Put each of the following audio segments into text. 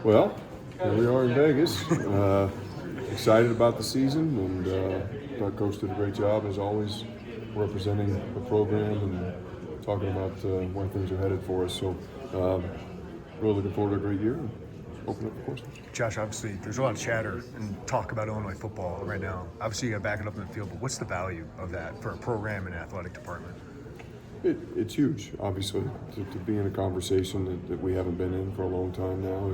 Well, here we are in Vegas. Excited about the season, and our coach did a great job, as always, representing the program and talking about where things are headed for us. So, really looking forward to a great year and open up the questions. Josh, obviously, there's a lot of chatter and talk about Illinois football right now. Obviously, you got to back it up in the field, but what's the value of that for a program and athletic department? It's huge, obviously, to be in a conversation that we haven't been in for a long time now.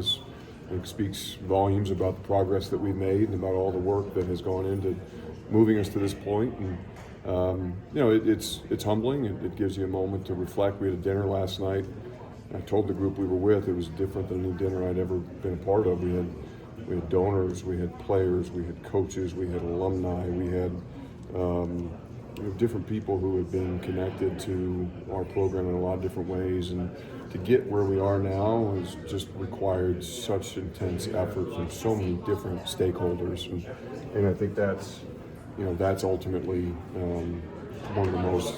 It speaks volumes about the progress that we've made and about all the work that has gone into moving us to this point. And it's humbling. It gives you a moment to reflect. We had a dinner last night. I told the group we were with it was different than any dinner I'd ever been a part of. We had donors, we had players, we had coaches, we had alumni, we had different people who have been connected to our program in a lot of different ways. And to get where we are now has just required such intense effort from so many different stakeholders. And I think that's ultimately one of the most,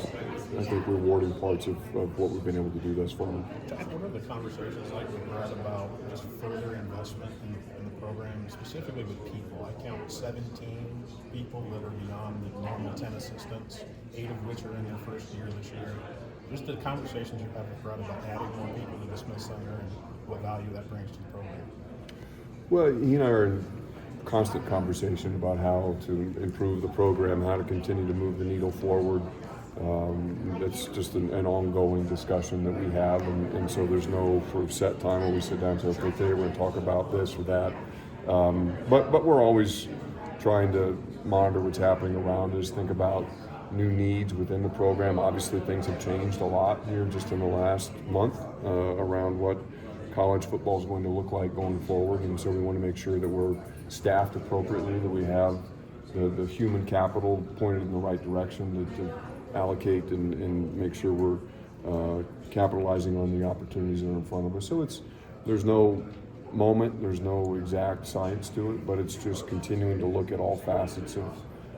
I think, rewarding parts of what we've been able to do thus far. What are the conversations like with Brett about just further investment in the program, specifically with people? I count 17 people that are beyond the normal 10 assistants, 8 of which are in their first year this year. Just the conversations you have with Brett about adding more people to the Smith Center and what value that brings to the program. Well, he and I are in constant conversation about how to improve the program, how to continue to move the needle forward. It's just an ongoing discussion that we have, and so there's no sort of set time where we sit down and say, okay, today we're going to talk about this or that. But we're always trying to monitor what's happening around us, think about new needs within the program. Obviously, things have changed a lot here just in the last month around what college football is going to look like going forward, and so we want to make sure that we're staffed appropriately, that we have the human capital pointed in the right direction to allocate and make sure we're capitalizing on the opportunities that are in front of us. So there's no moment, there's no exact science to it, but it's just continuing to look at all facets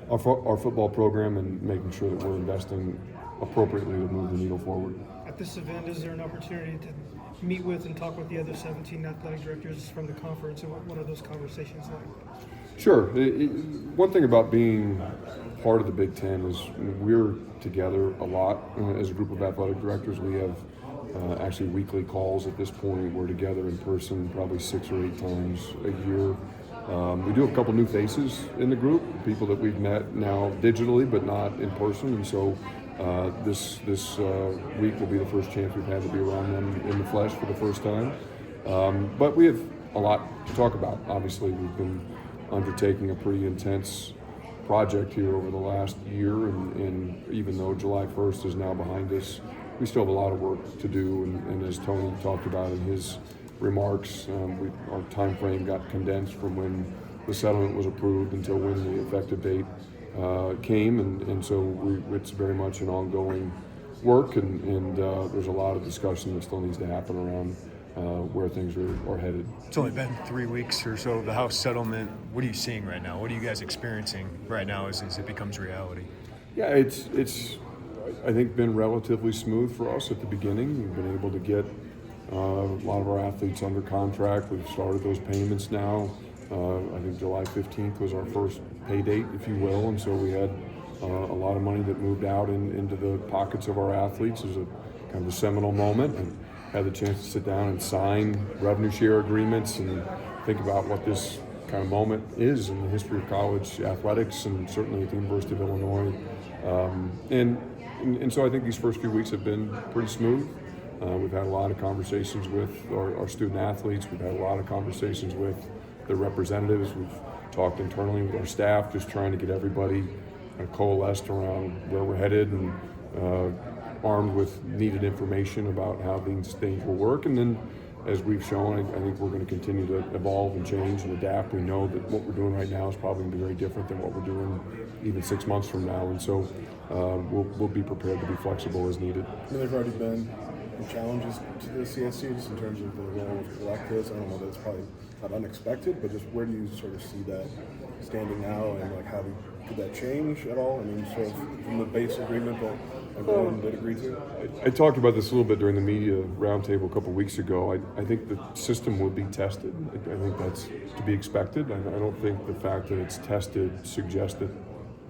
of our football program and making sure that we're investing appropriately to move the needle forward. At this event, is there an opportunity to meet with and talk with the other 17 athletic directors from the conference, and what are those conversations like? Sure. One thing about being part of the Big Ten is we're together a lot as a group of athletic directors. We have actually weekly calls at this point. We're together in person probably 6 or 8 times a year. We do have a couple new faces in the group, people that we've met now digitally but not in person, and so this week will be the first chance we've had to be around them in the flesh for the first time. But we have a lot to talk about. Obviously, we've been undertaking a pretty intense project here over the last year, and even though July 1st is now behind us, we still have a lot of work to do, and as Tony talked about in his remarks, our time frame got condensed from when the settlement was approved until when the effective date came, and so it's very much an ongoing work, and there's a lot of discussion that still needs to happen around where things are headed. It's only been 3 weeks or so of the House settlement. What are you seeing right now? What are you guys experiencing right now as it becomes reality? Yeah, it's I think been relatively smooth for us at the beginning. We've been able to get a lot of our athletes under contract. We've started those payments now. I think July 15th was our first pay date, if you will, and so we had a lot of money that moved out into the pockets of our athletes. It was a kind of a seminal moment, and had the chance to sit down and sign revenue share agreements and think about what this kind of moment is in the history of college athletics, and certainly at the University of Illinois. And so I think these first few weeks have been pretty smooth. We've had a lot of conversations with our student athletes. We've had a lot of conversations with their representatives. We've talked internally with our staff, just trying to get everybody coalesced around where we're headed and armed with needed information about how these things will work. And then, as we've shown, I think we're going to continue to evolve and change and adapt. We know that what we're doing right now is probably going to be very different than what we're doing even 6 months from now. And so we'll be prepared to be flexible as needed. There's already been challenges to the CSC just in terms of the role of collectives. I don't know, that's probably not unexpected, but just where do you sort of see that standing out, and like how could that change at all? I mean, sort of from the base agreement that everyone did agree to? I talked about this a little bit during the media roundtable a couple weeks ago. I think the system will be tested. I think that's to be expected. I don't think the fact that it's tested suggests that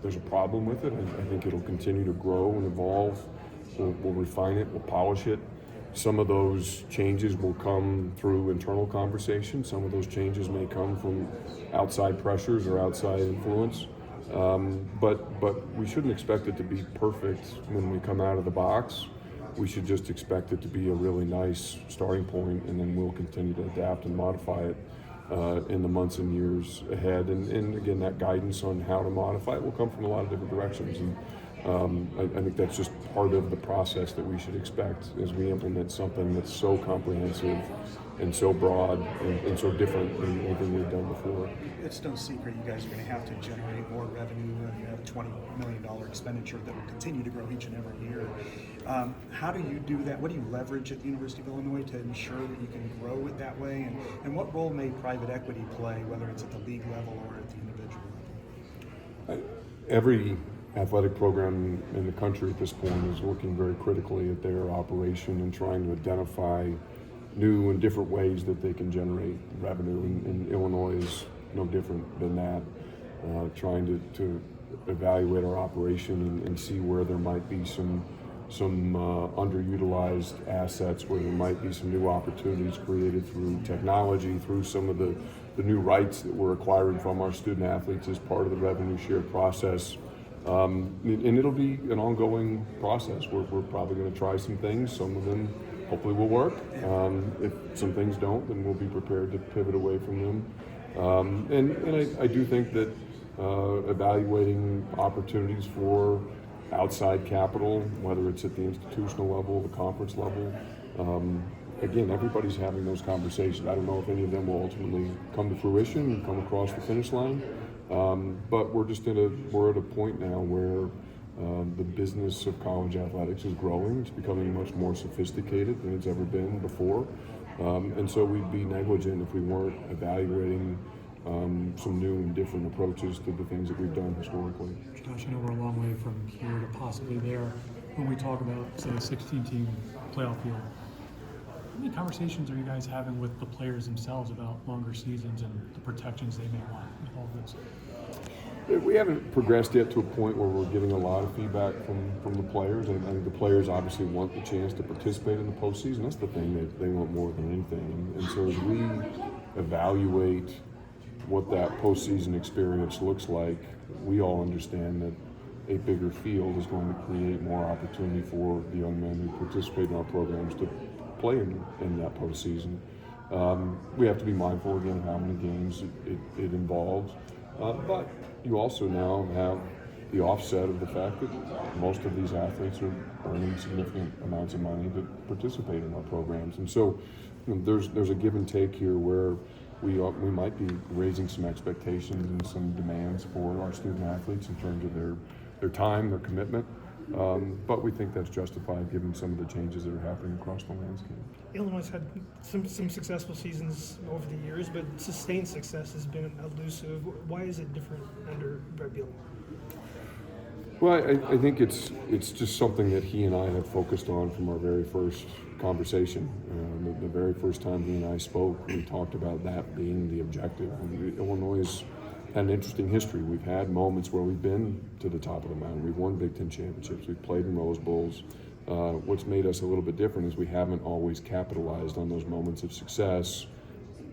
there's a problem with it. I think it'll continue to grow and evolve. We'll refine it, we'll polish it. Some of those changes will come through internal conversation. Some of those changes may come from outside pressures or outside influence. But we shouldn't expect it to be perfect when we come out of the box. We should just expect it to be a really nice starting point, and then we'll continue to adapt and modify it in the months and years ahead. And again, that guidance on how to modify it will come from a lot of different directions. And I think that's just part of the process that we should expect as we implement something that's so comprehensive and so broad and so different than anything we've done before. It's no secret you guys are going to have to generate more revenue. You have a $20 million expenditure that will continue to grow each and every year. How do you do that? What do you leverage at the University of Illinois to ensure that you can grow it that way? And what role may private equity play, whether it's at the league level or at the individual level? Every athletic program in the country at this point is looking very critically at their operation and trying to identify new and different ways that they can generate revenue, and Illinois is no different than that. Trying to evaluate our operation and see where there might be some underutilized assets, where there might be some new opportunities created through technology, through some of the new rights that we're acquiring from our student athletes as part of the revenue share process. And it'll be an ongoing process. We're probably going to try some things. Some of them hopefully will work. If some things don't, then we'll be prepared to pivot away from them. And I do think that evaluating opportunities for outside capital, whether it's at the institutional level, the conference level, again, everybody's having those conversations. I don't know if any of them will ultimately come to fruition and come across the finish line. But we're at a point now where the business of college athletics is growing. It's becoming much more sophisticated than it's ever been before. And so we'd be negligent if we weren't evaluating some new and different approaches to the things that we've done historically. Josh, I know we're a long way from here to possibly there. When we talk about, say, a 16-team playoff field, how many conversations are you guys having with the players themselves about longer seasons and the protections they may want with all of this? We haven't progressed yet to a point where we're getting a lot of feedback from the players. And I think the players obviously want the chance to participate in the postseason. That's the thing that they want more than anything. And so as we evaluate what that postseason experience looks like, we all understand that a bigger field is going to create more opportunity for the young men who participate in our programs to play in that postseason. We have to be mindful again of how many games it involves, but you also now have the offset of the fact that most of these athletes are earning significant amounts of money to participate in our programs, and so there's a give and take here where we might be raising some expectations and some demands for our student athletes in terms of their time, their commitment. But we think that's justified given some of the changes that are happening across the landscape. Illinois has had some successful seasons over the years, but sustained success has been elusive. Why is it different under Brett Bielema? Well, I think it's just something that he and I have focused on from our very first conversation. The very first time he and I spoke, we talked about that being the objective. Illinois has had an interesting history. We've had moments where we've been to the top of the mountain. We've won Big Ten championships. We've played in Rose Bowls. What's made us a little bit different is we haven't always capitalized on those moments of success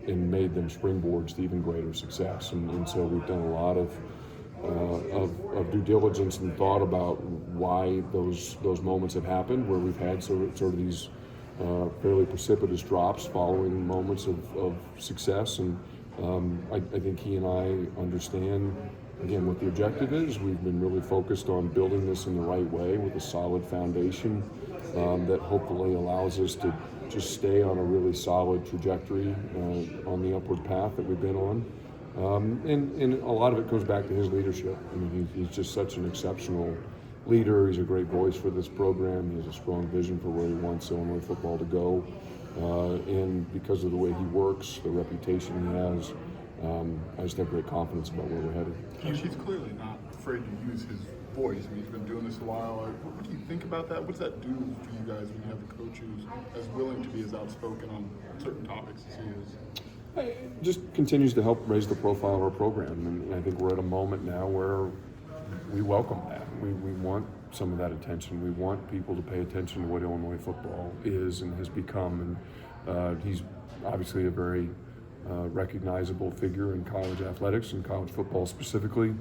and made them springboards to even greater success. And so we've done a lot of due diligence and thought about why those moments have happened, where we've had sort of these fairly precipitous drops following moments of success. And I think he and I understand, again, what the objective is. We've been really focused on building this in the right way with a solid foundation that hopefully allows us to just stay on a really solid trajectory on the upward path that we've been on. And a lot of it goes back to his leadership. I mean, he's just such an exceptional leader. He's a great voice for this program. He has a strong vision for where he wants Illinois football to go. And because of the way he works, the reputation he has, I just have great confidence about where we're headed. He's clearly not afraid to use his voice. I mean, he's been doing this a while. What do you think about that? What does that do for you guys when you have a coach who's as willing to be as outspoken on certain topics as he is? It just continues to help raise the profile of our program, and I think we're at a moment now where we welcome that. We want some of that attention. We want people to pay attention to what Illinois football is and has become, and he's obviously a very recognizable figure in college athletics and college football specifically.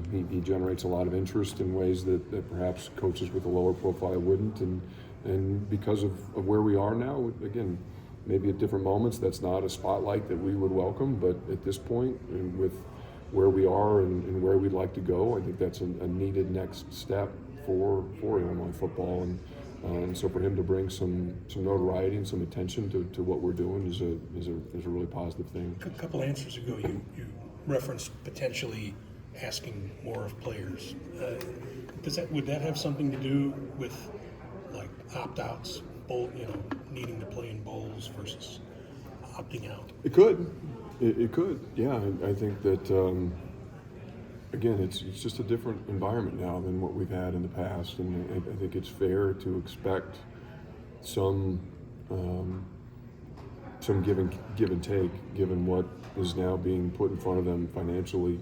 He generates a lot of interest in ways that perhaps coaches with a lower profile wouldn't, and because of where we are now, again, maybe at different moments that's not a spotlight that we would welcome, but at this point, and with where we are and where we'd like to go, I think that's a needed next step for Illinois football, and so for him to bring some notoriety and some attention to what we're doing is a really positive thing. A couple answers ago, you referenced potentially asking more of players. Would that have something to do with like opt-outs, needing to play in bowls versus opting out? It could. It could. Yeah, I think that again, it's just a different environment now than what we've had in the past, and I think it's fair to expect some give and take, given what is now being put in front of them financially.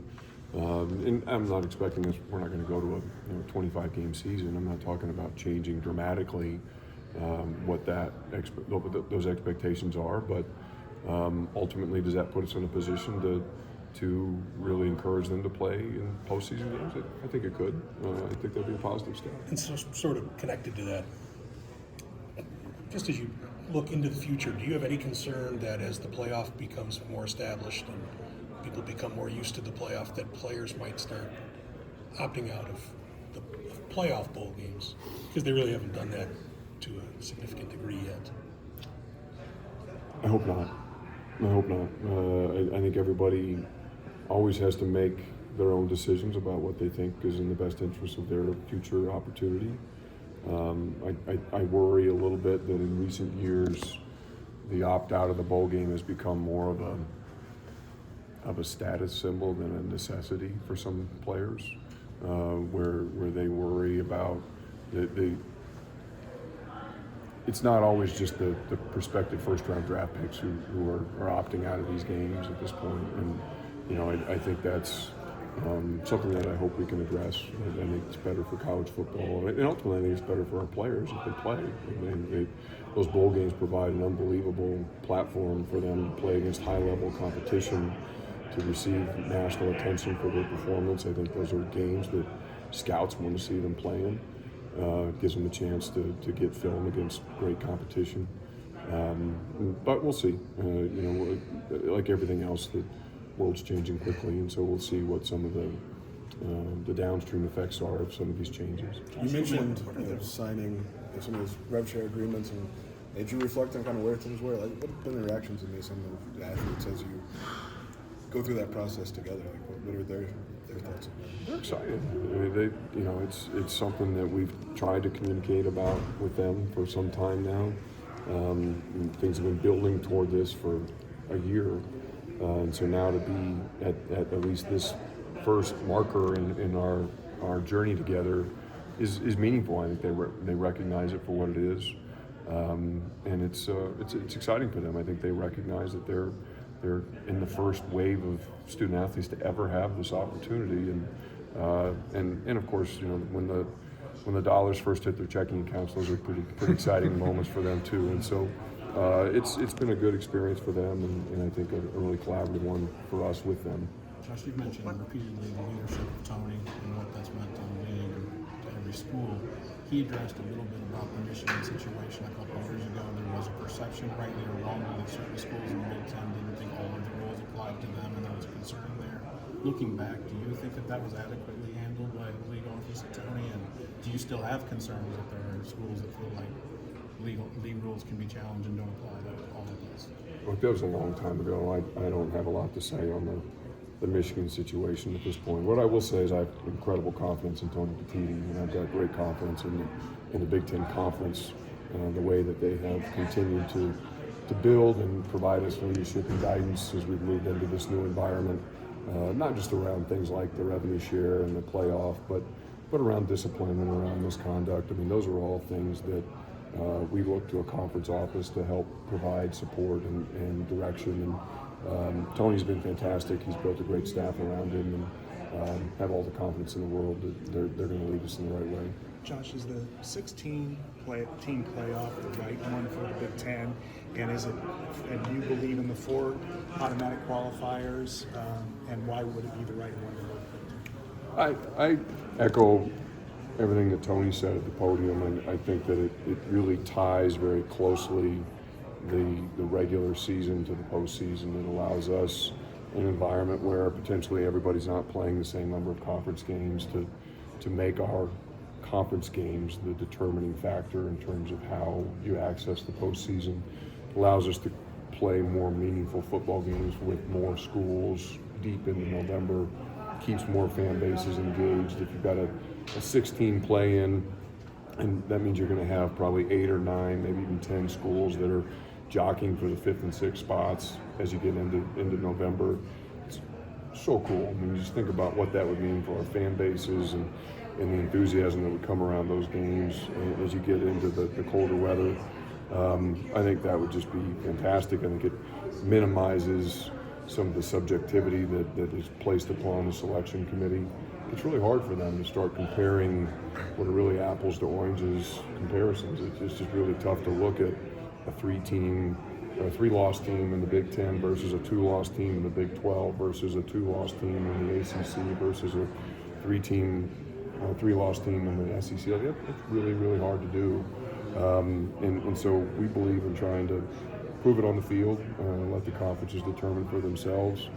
And I'm not expecting this. We're not going to go to a 25-game season. I'm not talking about changing dramatically what those expectations are, but ultimately, does that put us in a position to really encourage them to play in postseason games? I think it could. I think that'd be a positive step. And so, sort of connected to that, just as you look into the future, do you have any concern that as the playoff becomes more established and people become more used to the playoff, that players might start opting out of the playoff bowl games? Because they really haven't done that to a significant degree yet. I hope not. I think everybody always has to make their own decisions about what they think is in the best interest of their future opportunity. I worry a little bit that in recent years, the opt-out of the bowl game has become more of a status symbol than a necessity for some players, where they worry about it's not always just the prospective first-round draft picks who are opting out of these games at this point. And, I think that's something that I hope we can address. I think it's better for college football. And ultimately, I think it's better for our players if they play. Those bowl games provide an unbelievable platform for them to play against high-level competition, to receive national attention for their performance. I think those are games that scouts want to see them playing. Gives them a chance to get film against great competition. But we'll see. Like everything else, the world's changing quickly, and so we'll see what some of the downstream effects are of some of these changes. You mentioned signing some of those Revshare agreements, and did you reflect on kind of where things were? Like, what have been the reactions in some of the athletes as you go through that process together? Like, what are their thoughts? They're excited. I mean, it's something that we've tried to communicate about with them for some time now. Things have been building toward this for a year, and so now to be at least this first marker in our journey together is meaningful. I think they recognize it for what it is, and it's exciting for them. I think they recognize that they're in the first wave of student athletes to ever have this opportunity, and of course, when the dollars first hit their checking accounts, those are pretty exciting moments for them too. And so it's been a good experience for them, and I think a really collaborative one for us with them. Josh, you've mentioned repeatedly the leadership of Tony and what that's meant to the league and to every school. He addressed a little bit about the Michigan situation a couple of years ago. There was a perception, rightly or wrongly, that certain schools in the Big Ten didn't think all of the rules applied to them, and there was concern there. Looking back, do you think that was adequately handled by the league office at Tony? And do you still have concerns that there are schools that feel like league rules can be challenged and don't apply to all of these? Look, that was a long time ago. I don't have a lot to say on the Michigan situation at this point. What I will say is I have incredible confidence in Tony Petitti, and I've got great confidence in the Big Ten Conference, the way that they have continued to build and provide us leadership and guidance as we've moved into this new environment, not just around things like the revenue share and the playoff, but around discipline and around misconduct. I mean, those are all things that we look to a conference office to help provide support and direction. And Tony's been fantastic. He's built a great staff around him, and have all the confidence in the world that they're going to lead us in the right way. Josh, is the 16 team playoff the right one for the Big Ten? And and do you believe in the 4 automatic qualifiers? And why would it be the right one? I echo everything that Tony said at the podium, and I think that it really ties very closely the regular season to the postseason. It allows us an environment where potentially everybody's not playing the same number of conference games to make our conference games the determining factor in terms of how you access the postseason. It allows us to play more meaningful football games with more schools deep into November, keeps more fan bases engaged. If you've got a 16 play-in, and that means you're going to have probably 8 or 9, maybe even 10 schools that are jockeying for the 5th and 6th spots as you get into November. It's so cool. I mean, you just think about what that would mean for our fan bases and the enthusiasm that would come around those games as you get into the colder weather. I think that would just be fantastic. I think it minimizes some of the subjectivity that is placed upon the selection committee. It's really hard for them to start comparing what are really apples to oranges comparisons. It's just really tough to look at a 3-loss team in the Big Ten versus a 2-loss team in the Big 12 versus a 2-loss team in the ACC versus a 3-loss team in the SEC. It's really, really hard to do. And so we believe in trying to prove it on the field, let the conferences determine for themselves,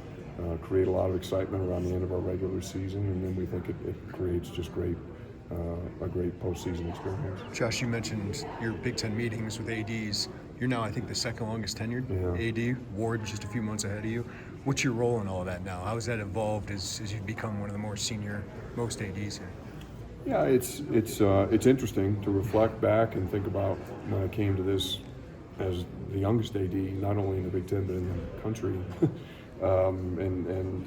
create a lot of excitement around the end of our regular season, and then we think it creates just a great postseason experience. Josh, you mentioned your Big Ten meetings with ADs. You're now, I think, the second longest tenured AD. Ward just a few months ahead of you. What's your role in all of that now? How has that evolved as you've become one of the more senior most ADs here? Yeah, it's interesting to reflect back and think about when I came to this as the youngest AD, not only in the Big Ten but in the country, and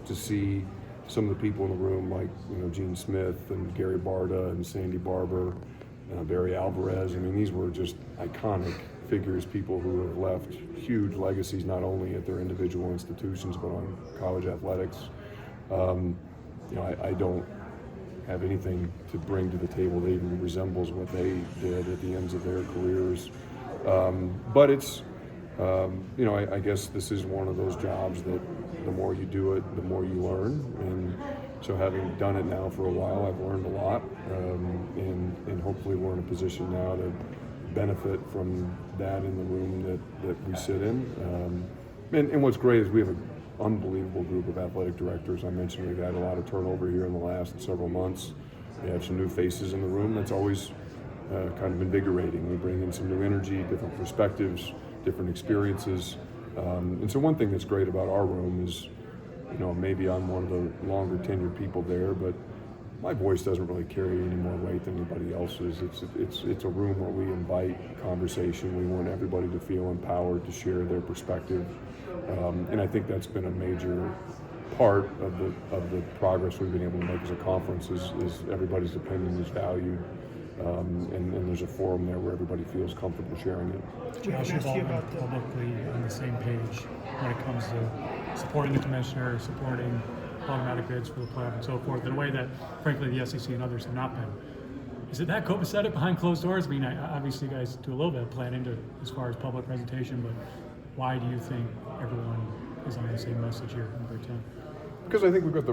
to see some of the people in the room like Gene Smith and Gary Barta and Sandy Barber, Barry Alvarez. I mean, these were just iconic figures, people who have left huge legacies not only at their individual institutions but on college athletics. I don't have anything to bring to the table that even resembles what they did at the ends of their careers. But it's, I guess this is one of those jobs that the more you do it, the more you learn. And so having done it now for a while, I've learned a lot. And hopefully we're in a position now to benefit from that in the room that we sit in. And what's great is we have an unbelievable group of athletic directors. I mentioned we've had a lot of turnover here in the last several months. We have some new faces in the room. That's always kind of invigorating. We bring in some new energy, different perspectives, different experiences. And so one thing that's great about our room is, maybe I'm one of the longer tenured people there, but my voice doesn't really carry any more weight than anybody else's. It's a room where we invite conversation. We want everybody to feel empowered to share their perspective. And I think that's been a major part of the progress we've been able to make as a conference is everybody's opinion is valued. And there's a forum there where everybody feels comfortable sharing it. Josh, you've all been publicly on the same page when it comes to supporting the commissioner, supporting automatic bids for the playoff and so forth, in a way that, frankly, the SEC and others have not been. Is it that copacetic behind closed doors? I mean, obviously you guys do a little bit of planning as far as public presentation, but why do you think everyone is on the same message here in Big Ten? Because I think we've got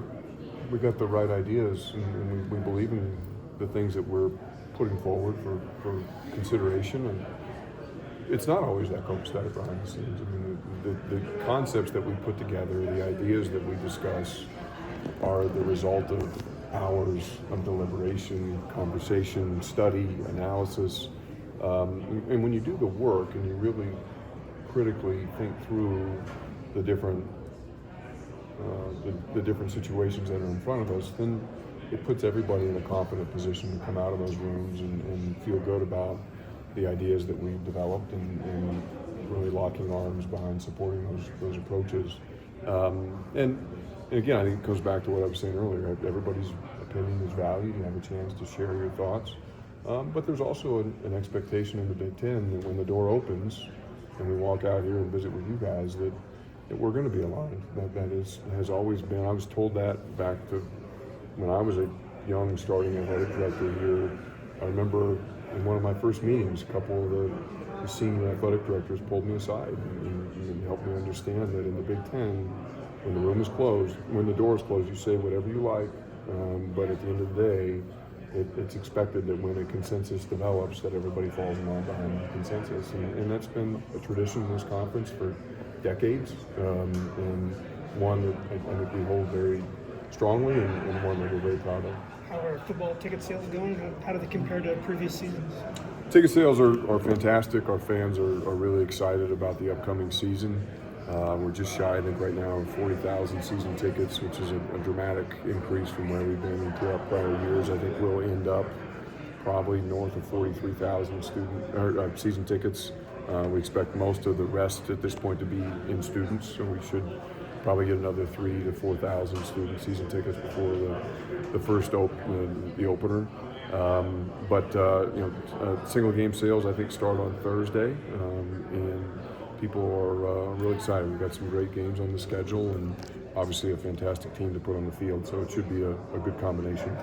the right ideas, and we believe in the things that we're putting forward for consideration, and it's not always that copacetic behind the scenes. I mean, the concepts that we put together, the ideas that we discuss, are the result of hours of deliberation, conversation, study, analysis, and when you do the work and you really critically think through the different situations that are in front of us, then it puts everybody in a confident position to come out of those rooms and feel good about the ideas that we've developed and really locking arms behind supporting those approaches. And again, I think it goes back to what I was saying earlier. Everybody's opinion is valued. You have a chance to share your thoughts. But there's also an expectation in the Big Ten that when the door opens and we walk out here and visit with you guys, that we're going to be aligned. That has always been. I was told that back to when I was a young starting athletic director here. I remember in one of my first meetings, a couple of the senior athletic directors pulled me aside and helped me understand that in the Big Ten, when the room is closed, when the door is closed, you say whatever you like, but at the end of the day, it's expected that when a consensus develops, that everybody falls in line behind the consensus, and that's been a tradition in this conference for decades, and one that I think we hold very strongly, and one that we're very proud of. How are football ticket sales going? How do they compare to previous seasons? Ticket sales are fantastic. Our fans are really excited about the upcoming season. We're just shy, I think, right now of 40,000 season tickets, which is a dramatic increase from where we've been in prior years. I think we'll end up probably north of 43,000 season tickets. We expect most of the rest at this point to be in students, so we should probably get another 3,000 to 4,000 student season tickets before the first the opener. Single game sales I think start on Thursday, and people are really excited. We've got some great games on the schedule, and obviously a fantastic team to put on the field. So it should be a good combination.